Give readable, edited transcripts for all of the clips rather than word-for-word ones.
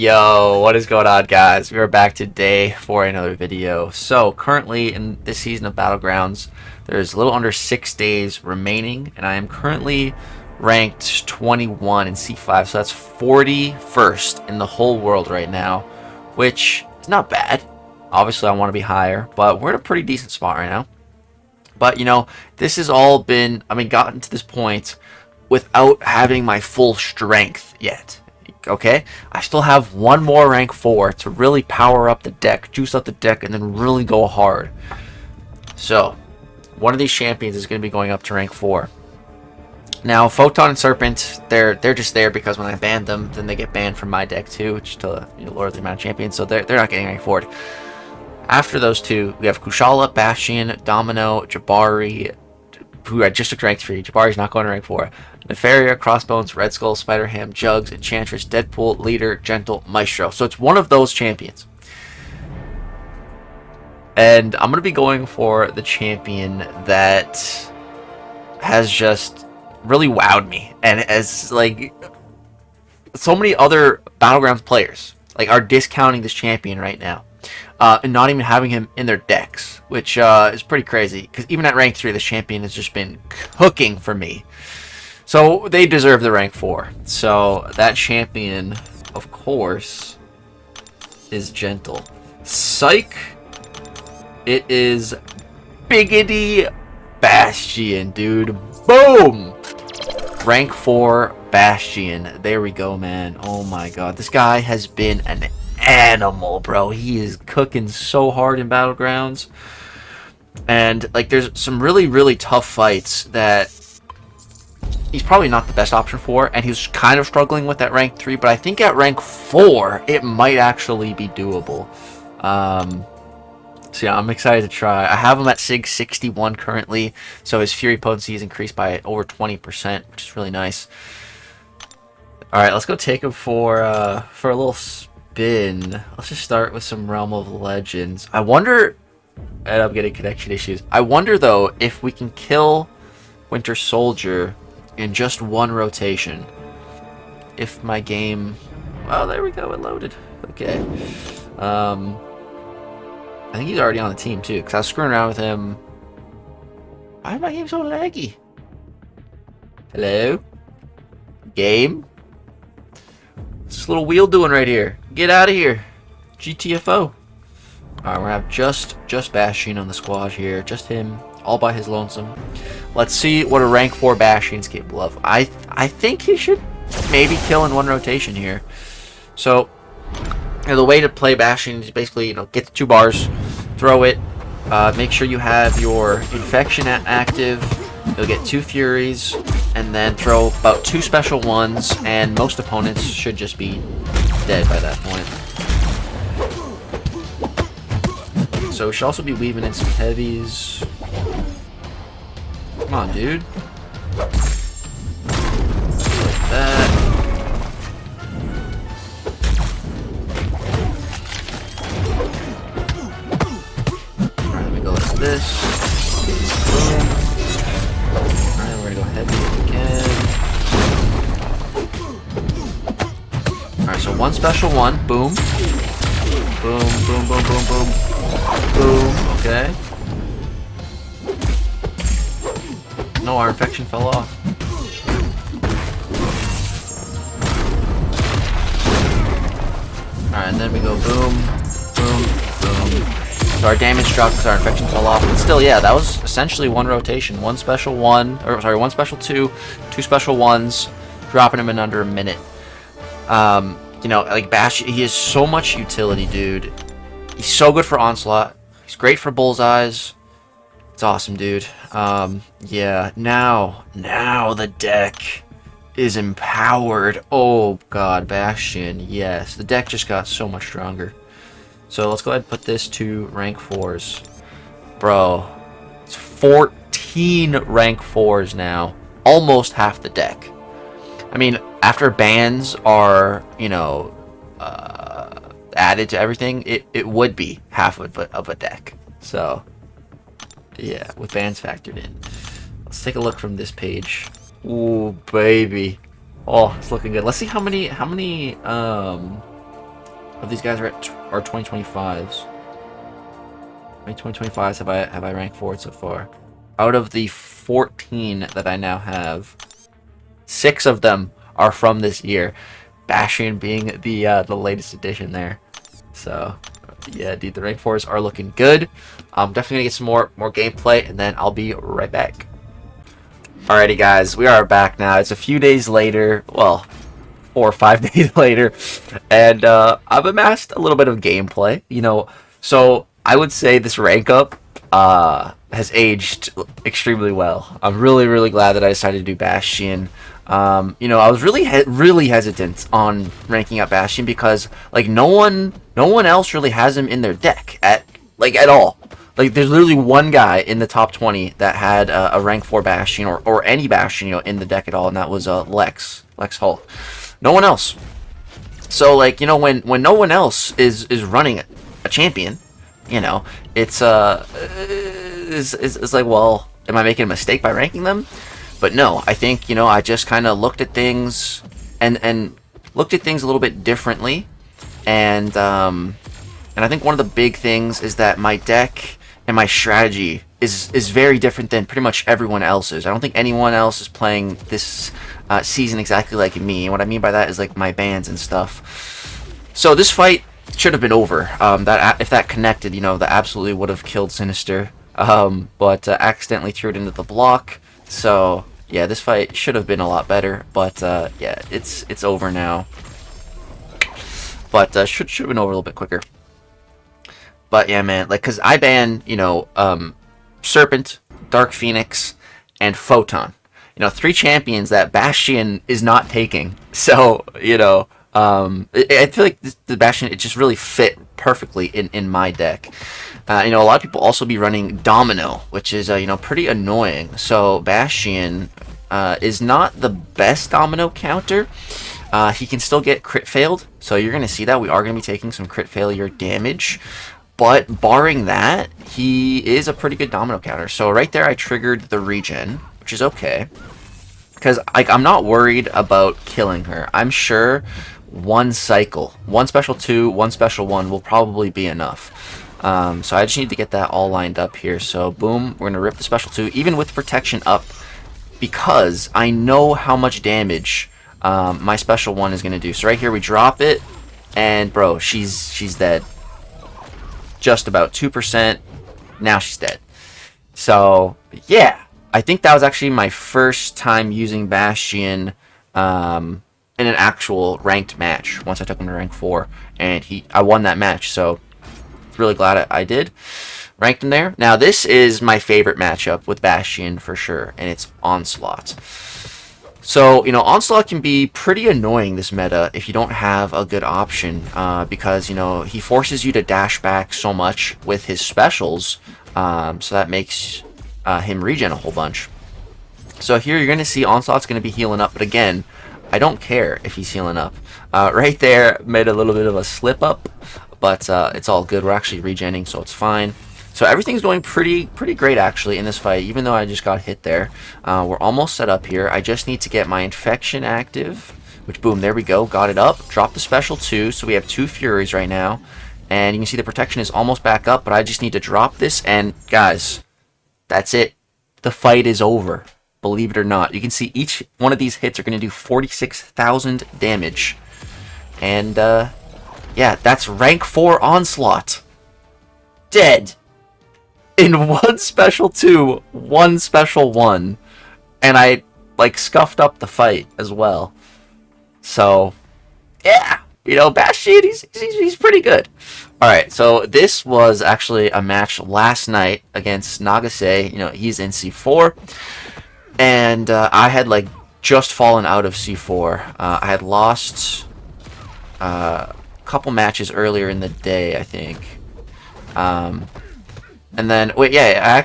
Yo, what is going on, guys? We are back today for another video. So, currently in this season of Battlegrounds, there's a little under 6 days remaining, and I am currently ranked 21 in C5, so that's 41st in the whole world right now, which is not bad. Obviously, I want to be higher, but we're in a pretty decent spot right now. But, you know, this has all been, gotten to this point without having my full strength yet. Okay, I still have one more rank 4 to really power up the deck, juice up the deck, and then really go hard. So, one of these champions is going to be going up to rank 4. Now, Photon and Serpent, they're just there because when I ban them, then they get banned from my deck too, just to lower the amount of champions, so they're not getting rank 4. After those two, we have Kushala, Bastion, Domino, Jabari, who I just took rank 3. Jabari's not going to rank 4. Nefaria, Crossbones, Red Skull, Spider-Ham, Jugs, Enchantress, Deadpool, Leader, Gentle, Maestro. So it's one of those champions. And I'm going to be going for the champion that has just really wowed me. And as, like, so many other Battlegrounds players, like, are discounting this champion right now. And not even having him in their decks, which is pretty crazy. Because even at rank 3, this champion has just been cooking for me. So they deserve the rank 4. So that champion, of course, is Gentle. Psych! It is Biggity Bastion, dude. Boom! Rank 4 Bastion. There we go, man. Oh my god. This guy has been an animal, bro. He is cooking so hard in Battlegrounds. And, like, there's some really tough fights that he's probably not the best option for, and he's kind of struggling with at rank 3, but I think at rank 4, it might actually be doable. So yeah, I'm excited to try. I have him at Sig 61 currently, so his Fury potency is increased by over 20%, which is really nice. Alright, let's go take him for a little spin. Let's just start with some Realm of Legends. I wonder, and I'm getting connection issues, I wonder though if we can kill Winter Soldier in just one rotation. If my game... Oh, there we go, it loaded. Okay. I think he's already on the team too, because I was screwing around with him. Why is my game so laggy? Hello? Game? What's this little wheel doing right here? Get out of here. GTFO. Alright, we're gonna have just Bastion on the squad here. Just him, all by his lonesome. Let's see what a rank 4 Bastion's capable of. I think he should maybe kill in one rotation here. So, the way to play Bastion is basically, get the 2 bars, throw it, make sure you have your Infection active, you'll get 2 Furies, and then throw about 2 special ones, and most opponents should just be dead by that point. So we should also be weaving in some heavies. Come on, dude. Like that. Alright, let me go like this. Boom. Alright, we're gonna go heavy again. Alright, so 1 special 1. Boom. Boom, boom, boom, boom, boom. Boom. Okay. No, our infection fell off. Alright, and then we go boom, boom, boom. So our damage dropped because our infection fell off. But still, yeah, that was essentially one rotation. 1 special 1, or sorry, 1 special 2, 2 special 1s, dropping him in under a minute. Like Bash, he has so much utility, dude. He's so good for Onslaught. He's great for Bullseyes. It's awesome, dude. Yeah, now the deck is empowered. Oh god, Bastion, yes. The deck just got so much stronger. So let's go ahead and put this to rank 4s. Bro, it's 14 rank 4s now. Almost half the deck. I mean, after bans are, added to everything, it would be half of a deck. So, yeah, with bans factored in. Let's take a look from this page. Ooh, baby. Oh, it's looking good. Let's see how many of these guys are 2025s. 2025s have I ranked forward so far? Out of the 14 that I now have, 6 of them are from this year. Bastion being the latest addition there. So yeah, dude, the rank 4s are looking good. I'm definitely gonna get some more gameplay, and then I'll be right back. Alrighty, guys, we are back now. It's a few days later. Well, 4 or 5 days later, and I've amassed a little bit of gameplay. You know, so I would say this rank up has aged extremely well. I'm really glad that I decided to do Bastion. You know, I was really hesitant on ranking up Bastion because like no one else really has him in their deck at all. Like there's literally one guy in the top 20 that had a rank 4 Bastion or any Bastion, you know, in the deck at all, and that was Lex Hulk. No one else. So like, you know, when no one else is running a champion, you know, it's like, well, am I making a mistake by ranking them? But no, I think, you know, I just kind of looked at things and looked at things a little bit differently, and I think one of the big things is that my deck and my strategy is very different than pretty much everyone else's. I don't think anyone else is playing this season exactly like me. And what I mean by that is like my bans and stuff. So this fight should have been over. If that connected, you know, that absolutely would have killed Sinister. But accidentally threw it into the block. So yeah, this fight should have been a lot better. But yeah, it's over now. But should have been over a little bit quicker. But yeah, man, like, cause I ban, you know, Serpent, Dark Phoenix, and Photon. You know, 3 champions that Bastion is not taking. So, you know, I feel like the Bastion, it just really fit perfectly in my deck. You know, a lot of people also be running Domino, which is, you know, pretty annoying. So Bastion is not the best Domino counter. He can still get crit failed, so you're going to see that. We are going to be taking some crit failure damage. But barring that, he is a pretty good Domino counter. So right there, I triggered the regen, which is okay. Because I'm not worried about killing her. I'm sure one cycle, 1 special 2, 1 special 1 will probably be enough. So I just need to get that all lined up here. So boom, we're going to rip the special 2, even with protection up, because I know how much damage my special 1 is going to do. So right here, we drop it, and bro, she's dead. Just about 2%. Now she's dead. So yeah, I think that was actually my first time using Bastion in an actual ranked match. Once I took him to rank 4, and I won that match. So really glad I did. Ranked him there. Now this is my favorite matchup with Bastion for sure, and it's Onslaught. So, you know, Onslaught can be pretty annoying this meta if you don't have a good option, because, you know, he forces you to dash back so much with his specials, so that makes him regen a whole bunch. So here you're going to see Onslaught's going to be healing up, but again, I don't care if he's healing up. Right there, made a little bit of a slip up, but it's all good. We're actually regenning, so it's fine. So everything's going pretty great actually in this fight, even though I just got hit there. We're almost set up here. I just need to get my infection active, which boom, there we go, got it up. Drop the special 2, so we have 2 Furies right now. And you can see the protection is almost back up, but I just need to drop this, and guys, that's it. The fight is over, believe it or not. You can see each one of these hits are going to do 46,000 damage. And yeah, that's rank 4 Onslaught. Dead. In 1 special 2, 1 special 1, and I like scuffed up the fight as well. So yeah, you know, Bastion, he's pretty good. All right, so this was actually a match last night against Lagacy. You know, he's in C4, and I had like just fallen out of C4. I had lost a couple matches earlier in the day, I think. And then, wait, yeah,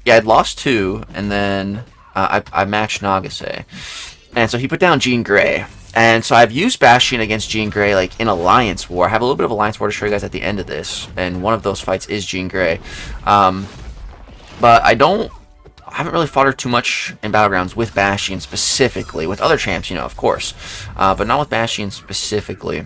I'd lost 2, and then I matched Nagacy. And so he put down Jean Grey. And so I've used Bastion against Jean Grey, like, in Alliance War. I have a little bit of Alliance War to show you guys at the end of this, and one of those fights is Jean Grey. But I don't haven't really fought her too much in Battlegrounds with Bastion specifically. With other champs, you know, of course. But not with Bastion specifically.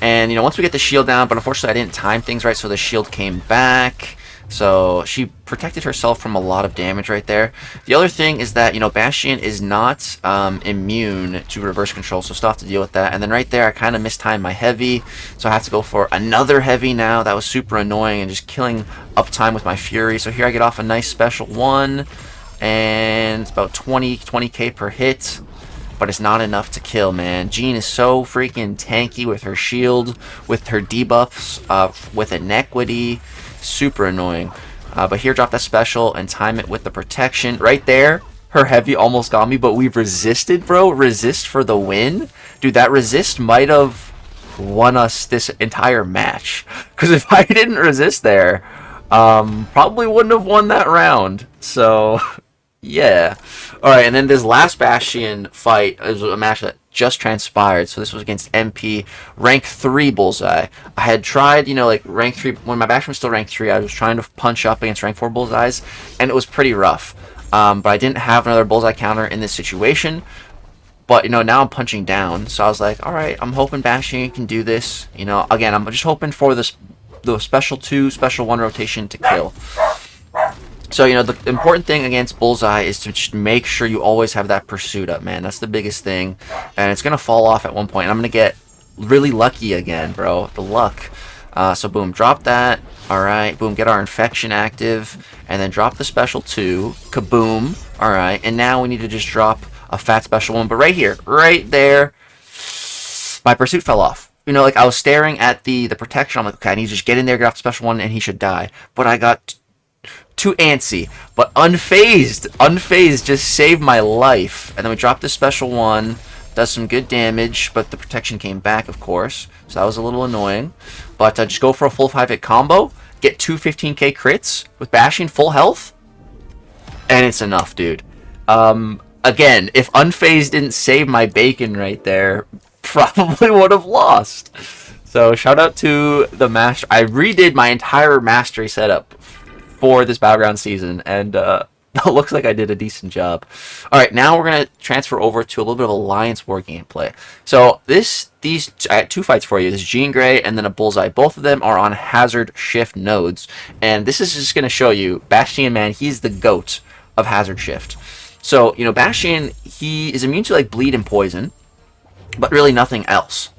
And, you know, once we get the shield down, but unfortunately I didn't time things right, so the shield came back. So she protected herself from a lot of damage right there. The other thing is that, you know, Bastion is not immune to reverse control, so still have to deal with that. And then right there, I kind of mistimed my heavy, so I have to go for another heavy now. That was super annoying and just killing uptime with my Fury. So here I get off a nice special one, and it's about 20k per hit. But it's not enough to kill, man. Jean is so freaking tanky with her shield, with her debuffs, with Inequity. Super annoying. But here, drop that special and time it with the protection. Right there, her heavy almost got me, but we've resisted, bro. Resist for the win. Dude, that resist might have won us this entire match. Because if I didn't resist there, probably wouldn't have won that round. So... yeah. Alright, and then this last Bastion fight is a match that just transpired. So this was against MP, rank 3 Bullseye. I had tried, you know, like rank 3, when my Bastion was still rank 3, I was trying to punch up against rank 4 Bullseyes, and it was pretty rough. But I didn't have another Bullseye counter in this situation. But, you know, now I'm punching down. So I was like, alright, I'm hoping Bastion can do this. You know, again, I'm just hoping for the special 2, special 1 rotation to kill. So, you know, the important thing against Bullseye is to just make sure you always have that pursuit up, man. That's the biggest thing. And it's going to fall off at one point. And I'm going to get really lucky again, bro. The luck. So, boom, drop that. Alright, boom, get our infection active. And then drop the special 2. Kaboom. Alright, and now we need to just drop a fat special 1. But right here, right there, my pursuit fell off. You know, like, I was staring at the protection. I'm like, okay, I need to just get in there, get off the special 1, and he should die. But I got... too antsy, but unfazed just saved my life. And then we dropped the special 1, does some good damage, but the protection came back, of course, so that was a little annoying. But just go for a full 5-hit combo, get 2 15k crits with Bastion full health, and it's enough, dude. Again, if unfazed didn't save my bacon right there, probably would have lost. So shout out to the master. I redid my entire mastery setup for this Battleground season, and it looks like I did a decent job. Alright, now we're going to transfer over to a little bit of Alliance War gameplay. So I had 2 fights for you. This is Jean Grey and then a Bullseye. Both of them are on Hazard Shift nodes, and this is just going to show you, Bastion, man, he's the GOAT of Hazard Shift. So, you know, Bastion, he is immune to, like, bleed and poison, but really nothing else.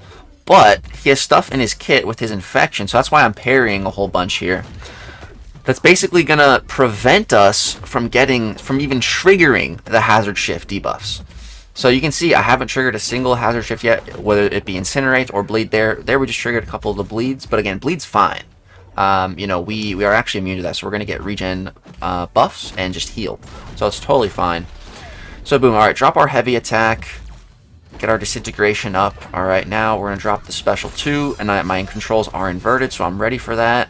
But he has stuff in his kit with his infection, so that's why I'm parrying a whole bunch here. That's basically going to prevent us from even triggering the Hazard Shift debuffs. So you can see I haven't triggered a single Hazard Shift yet, whether it be Incinerate or Bleed there. There we just triggered a couple of the bleeds, but again, Bleed's fine. You know, we are actually immune to that, so we're going to get regen buffs and just heal. So it's totally fine. So boom, alright, drop our heavy attack. Get our disintegration up. Alright, now we're going to drop the special 2, and my controls are inverted, so I'm ready for that.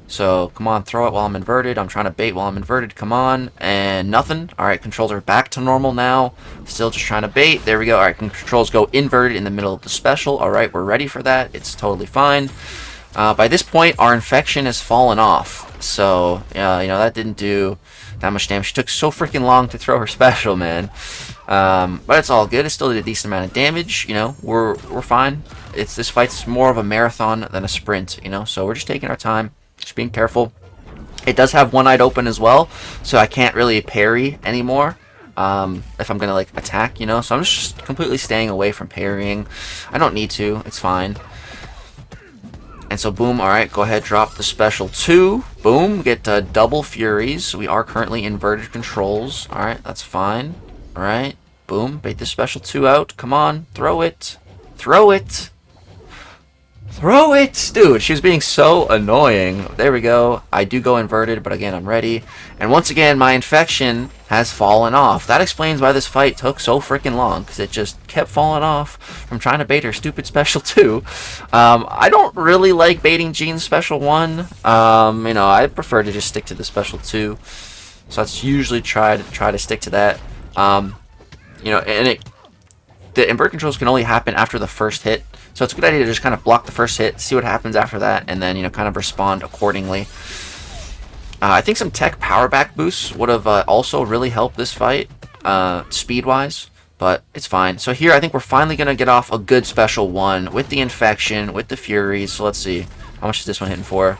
So, come on, throw it while I'm inverted. I'm trying to bait while I'm inverted. Come on. And nothing. Alright, controls are back to normal now. Still just trying to bait. There we go. Alright, controls go inverted in the middle of the special. Alright, we're ready for that. It's totally fine. By this point, our infection has fallen off. So, you know, that didn't do that much damage. She took so freaking long to throw her special, man. But it's all good. It still did a decent amount of damage. You know, we're fine. This fight's more of a marathon than a sprint, you know. So we're just taking our time. Just being careful. It does have one-eyed open as well, so I can't really parry anymore if I'm gonna like attack, you know. So I'm just completely staying away from parrying. I don't need to. It's fine. And so boom. All right, go ahead. Drop the special 2. Boom. Get double furies. We are currently inverted controls. All right, that's fine. All right. Boom. Bait the special 2 out. Come on. Throw it. Throw it. Throw it! Dude, she was being so annoying. There we go. I do go inverted, but again, I'm ready. And once again, my infection has fallen off. That explains why this fight took so freaking long, because it just kept falling off from trying to bait her stupid special 2. I don't really like baiting Jean's special 1. You know, I prefer to just stick to the special 2. So that's usually try to stick to that. You know, and the invert controls can only happen after the first hit. So it's a good idea to just kind of block the first hit, see what happens after that, and then, you know, kind of respond accordingly. I think some tech power back boosts would have also really helped this fight, speed-wise, but it's fine. So here, I think we're finally going to get off a good special one with the Infection, with the Furies. So let's see. How much is this one hitting for?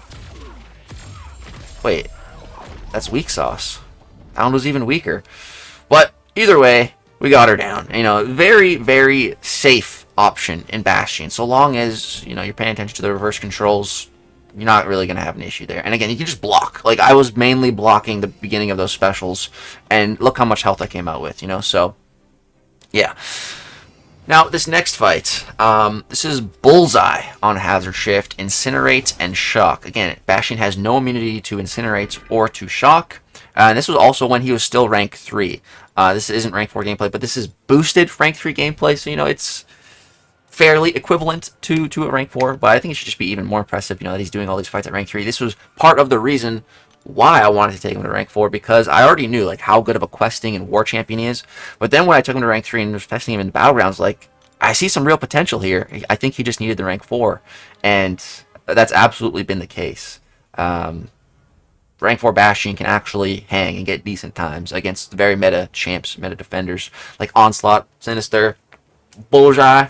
Wait, that's weak sauce. That one was even weaker. But either way, we got her down. You know, very, very safe option in Bastion. So long as, you know, you're paying attention to the reverse controls, you're not really going to have an issue there. And again, you can just block. Like, I was mainly blocking the beginning of those specials, and look how much health I came out with, you know? So, yeah. Now, this next fight, this is Bullseye on Hazard Shift, Incinerate, and Shock. Again, Bastion has no immunity to Incinerate or to Shock. And this was also when he was still rank 3. This isn't rank 4 gameplay, but this is boosted rank 3 gameplay, so, you know, it's fairly equivalent to a rank 4, but I think it should just be even more impressive, you know, that he's doing all these fights at rank 3. This was part of the reason why I wanted to take him to rank 4, because I already knew, like, how good of a questing and war champion he is. But then when I took him to rank 3 and was testing him in Battlegrounds, like, I see some real potential here. I think he just needed the rank 4, and that's absolutely been the case. Rank 4 Bastion can actually hang and get decent times against very meta champs, meta defenders, like Onslaught, Sinister, Bullseye,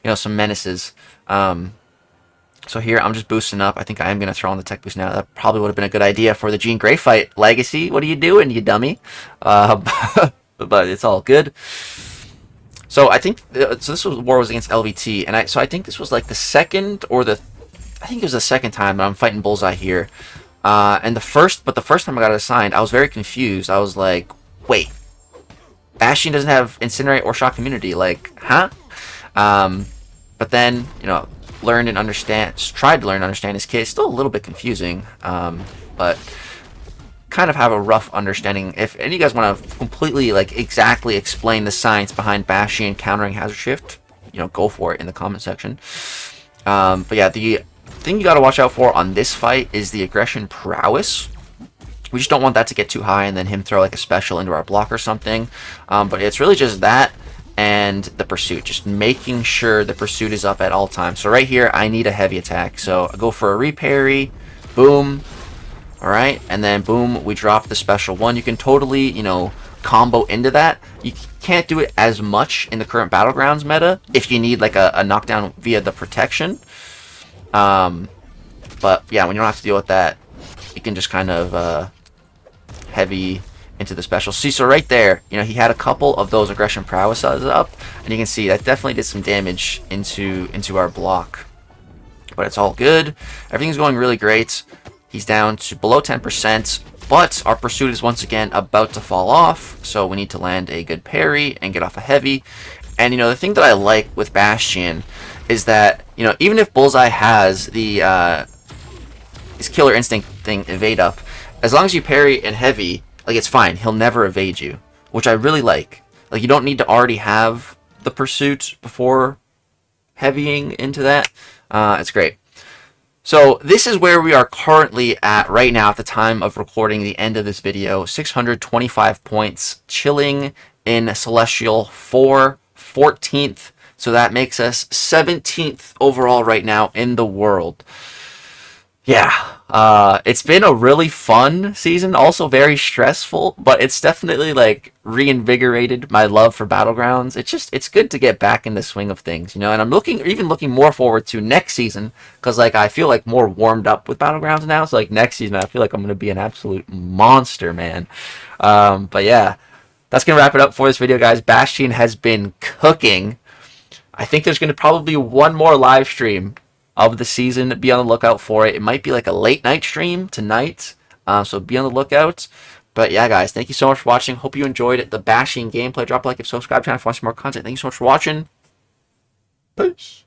you know, some menaces. So here I'm just boosting up. I think I am going to throw on the tech boost now. That probably would have been a good idea for the Jean Grey fight. Lagacy, what are you doing, you dummy? But it's all good. So I think so. This war was against LVT, and I think this was like the second or I think it was the second time that I'm fighting Bullseye here. And the first time I got it assigned, I was very confused. I was like, wait, Bastion doesn't have Incinerate or Shock immunity, like, huh? But then, you know, tried to learn and understand his kit. It's still a little bit confusing, but kind of have a rough understanding. If any of you guys want to completely, like, exactly explain the science behind Bastion countering Hazard Shift, you know, go for it in the comment section. But yeah, the thing you got to watch out for on this fight is the aggression prowess. We just don't want that to get too high and then him throw like a special into our block or something. But it's really just that and the pursuit. Just making sure the pursuit is up at all times. So right here, I need a heavy attack. So I go for a reparry. Boom. Alright. And then boom, we drop the special one. You can totally, you know, combo into that. You can't do it as much in the current Battlegrounds meta if you need like a knockdown via the protection. But yeah, when you don't have to deal with that, you can just kind of heavy into the special. See, so right there, you know, he had a couple of those aggression prowesses up, and you can see that definitely did some damage into our block. But it's all good. Everything's going really great. He's down to below 10%, but our pursuit is once again about to fall off, so we need to land a good parry and get off a heavy. And, you know, the thing that I like with Bastion is that, you know, even if Bullseye has the his killer instinct thing evade up, as long as you parry and heavy, like, it's fine. He'll never evade you, which I really like. Like, you don't need to already have the pursuit before heavying into that. It's great. So this is where we are currently at right now at the time of recording the end of this video. 625 points, chilling in Celestial 4, 14th. So that makes us 17th overall right now in the world. Yeah, it's been a really fun season, also very stressful, but it's definitely like reinvigorated my love for Battlegrounds. It's good to get back in the swing of things, you know, and I'm even looking more forward to next season, because like I feel like more warmed up with Battlegrounds now, so like next season I feel like I'm going to be an absolute monster, man. But yeah, that's going to wrap it up for this video, guys. Bastion has been cooking. I think there's going to probably be one more live stream of the season. Be on the lookout for it. It might be like a late night stream tonight, so be on the lookout. But yeah, guys, thank you so much for watching. Hope you enjoyed the Bastion gameplay. Drop a like if subscribe channel if you want some more content. Thank you so much for watching. Peace.